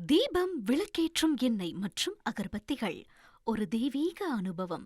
தீபம், விளக்கேற்றும் எண்ணெய் மற்றும் அகர்பத்திகள் ஒரு தெய்வீக அனுபவம்.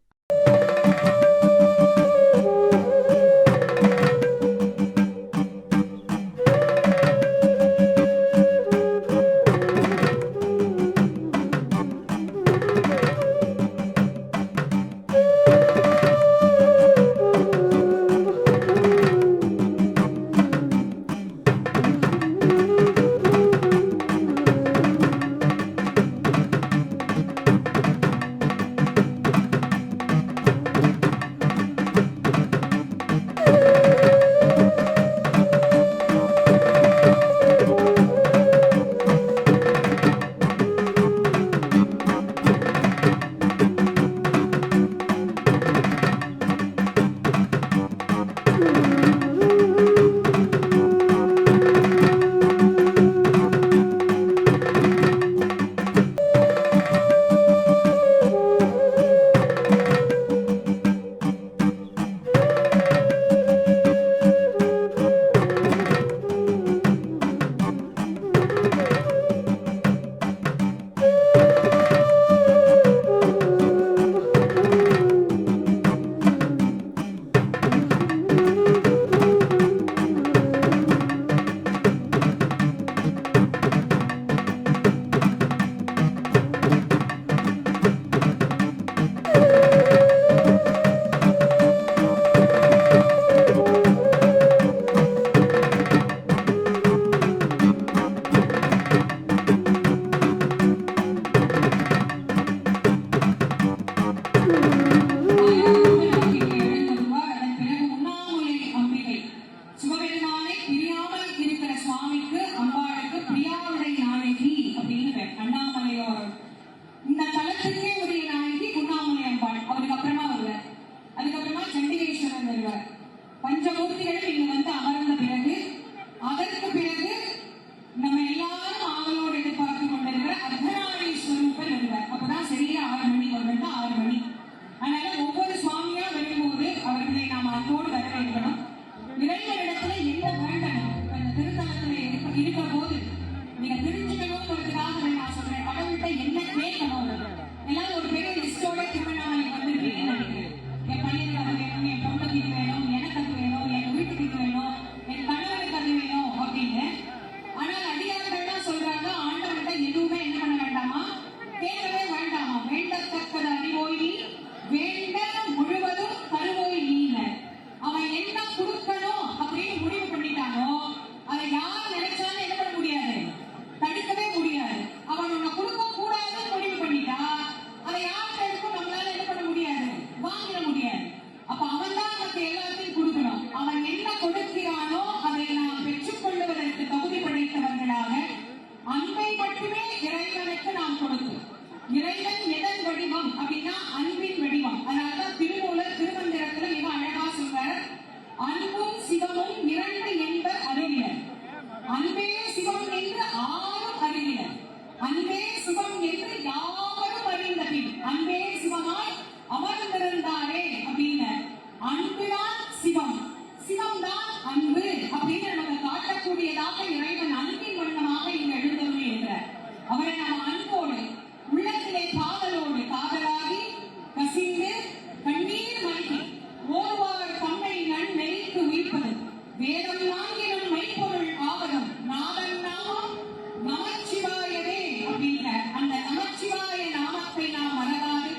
பஞ்சமூர்த்திகள் இங்க வந்து அமர்ந்த பிறகு அதற்கு பிறகு நம்ம எல்லாரும் ஆவலோடு எதிர்பார்த்து கொண்டிருக்கிற அர்த்தநாரீஸ்வரூபன் வருவார். அப்பதான் சரியா 6 மணி வருவா 6 மணி. அதனால ஒவ்வொரு சுவாமியா வரும்போது அவர்களை நாம் அன்போடு வரவேற்கணும். இறைவனிடத்துல என்ன வேண்டணும் அந்த திருத்தலத்துல இருக்கிற போது நீங்க தெரிஞ்சுக்கணும்ன்றதுக்காக நான் சொல்றேன். கடவுள்கிட்ட என்ன கேட்கணும் எல்லாரும் ஒரு பெரிய லிஸ்டோட திருவண்ணாமலை வந்துருக்கீங்கன்னு நினைக்கிறேன். என் பையனுக்கு அது வேணும், என் பொண்ணுக்கு இது வேணும், எனக்கு அது வேணும், என் வீட்டுக்கு இது வேணும், என் கணவனுக்கு அது வேணும் அப்படின்னு. ஆனால் அடியார்கள்லாம் சொல்றாங்க ஆண்டவன்கிட்ட எதுவுமே என்ன பண்ண வேண்டாமா, கேட்கவே வேண்டாமா. வேண்டத்தக்கது அறிவோய் வேண்ட முழுவதும் தருவோய் நீங்க. அவன் என்ன கொடுக்கணும் அப்படின்னு முடிவு பண்ணிட்டானோ அதை யார் நினைச்சாலும் என்ன பண்ண முடியாது, தடுக்கவே முடியாது. அவன் உன்னை கொடுக்க கூடாதுன்னு முடிவு பண்ணிட்டா அதை யார்கிட்ட இருக்கும் நம்மளால என்ன பண்ண முடியாது, வாங்கிட முடியாது. அப்ப அவன் தான் நமக்கு எல்லாத்தையும் கொடுக்கணும். அவன் என்ன கொடுக்கிறானோ அதை நாம் பெற்றுக் கொள்வதற்கு தகுதி படைத்தவர்களாக அன்பை மட்டுமே இறைவனுக்கு நாம் கொடுத்தோம். இறைவன் எதன் வடிவம் அப்படின்னா அன்பின் வடிவம். அதனாலதான் திருமூலர் திருமந்திரத்துல மிக அழகா சொல்றார், அன்பும் சிவமும் 2 என்பர் அறிவியர், அன்பே சிவம் என்று 6 அறிவியர், அன்பே சிவம் என்று யாவரும் அறிந்த பின் அன்பே சிவமாய் அமர்ந்திருந்தாரே அப்படின்னு. அன்புதான் சிவம், சிவம் தான் அன்பு அப்படின்னு நமக்கு காட்டக்கூடியதாக இறைவன் அன்பின் வண்ணமாக இங்கு எழுந்தருளி என்றார். அவரை நாம் அன்போடு உள்ளத்திலே காதலோடு காதலாகி கசிந்து கண்ணீர் மல்கி ஓர்வார் தம்மை நெறிக்கு உயிர்ப்பது வேதம் நான்கிலும் மெய்ப்பொருள் ஆவதும் நாதன் நாமம் நமச்சிவாயவே அப்படின்ற அந்த நமச்சிவாய நாமத்தை நாம் மறவாது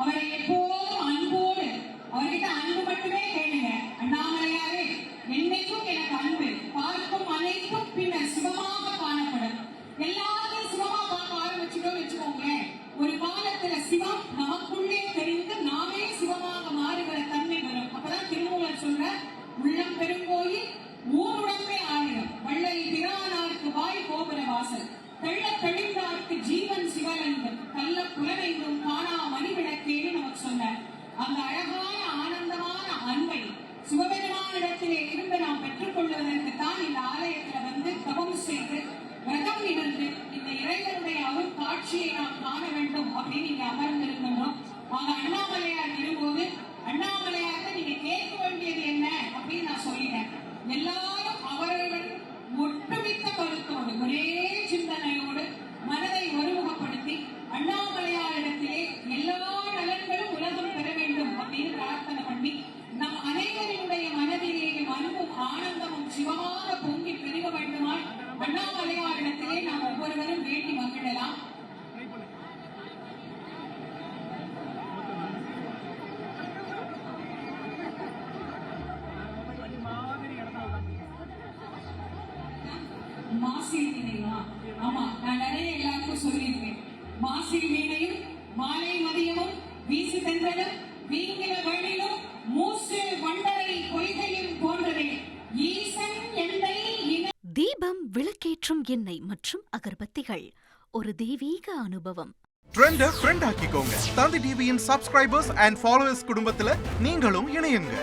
அவரை எப்போதும் அன்போடு அவர்கிட்ட அன்பு மட்டுமே கேளுங்க. அண்ணாமலையாரே என்னைக்கும் எனக்கு அன்பு, பார்க்கும் அனைத்தும் பின்னர் சிவமாக காணப்படும். எல்லாத்தையும் சிவமா பார்க்க ஆரம்பிச்சுட்டோம் வச்சுக்கோங்களேன், ஒரு காலத்துல சிவம் நமக்குள்ளே தெரிந்து நாமே சிவமாக மாறுகிற தன்மை வரும். அப்பதான் திருமூலர் சொல்ற, உள்ளம் பெருங்கோயில் ஊருடம்பே ஆயிரம், வள்ளல் பிரானாருக்கு வாய் கோபுர வாசல், தெள்ள தெளிந்தாருக்கு ஜீவன் சிவலிங்கம், கள்ள புலனைந்தும் காணா மணிவிளக்கேன்னு நமக்கு சொன்ன அந்த அழகான ஆனந்தமான அன்பை சிவபெருமானிடத்திலே இருந்து நாம் பெற்றுக் கொள்வதற்கு தான் இந்த ஆலயத்துல வந்து தவம் செய்து விரதம் இருந்து இந்த இறைவனுடைய அருள் காட்சியை நாம் காண வேண்டும் அப்படின்னு இங்க அமர்ந்திருக்கணும். அவங்க அண்ணாமலையார் வரும்போது அண்ணாமலையார்ட்ட நீங்க கேட்க வேண்டியது என்ன அப்படின்னு நான் சொல்லிட்டேன். எல்லாரும் அவரவர் ஒட்டுமித்த கருத்தோடு ஒரே சிந்தனையோடு மனதை தருணத்திலே நாம் ஒவ்வொருவரும் வேண்டி மகிழலாம். மாசில் வீணையா? ஆமா, நான் நிறைய எல்லாருக்கும் சொல்லியிருக்கேன். மாசில் வீணையும் மாலை மதியமும் வீசி தென்றலும் வீங்கின வழியிலும் மூசு வண்டரை பொய்கையும் போன்றதே ஈசன் எந்தை இன. தீபம், விளக்கேற்றும் எண்ணெய் மற்றும் அகர்பத்திகள் ஒரு தெய்வீக அனுபவம். ட்ரெண்ட ஃப்ரெண்ட் ஆக்கிக்கோங்க. தந்தி டிவியின் சப்ஸ்கிரைபர்ஸ் அண்ட் ஃபாலோவர்ஸ் குடும்பத்துல நீங்களும் இணையுங்க.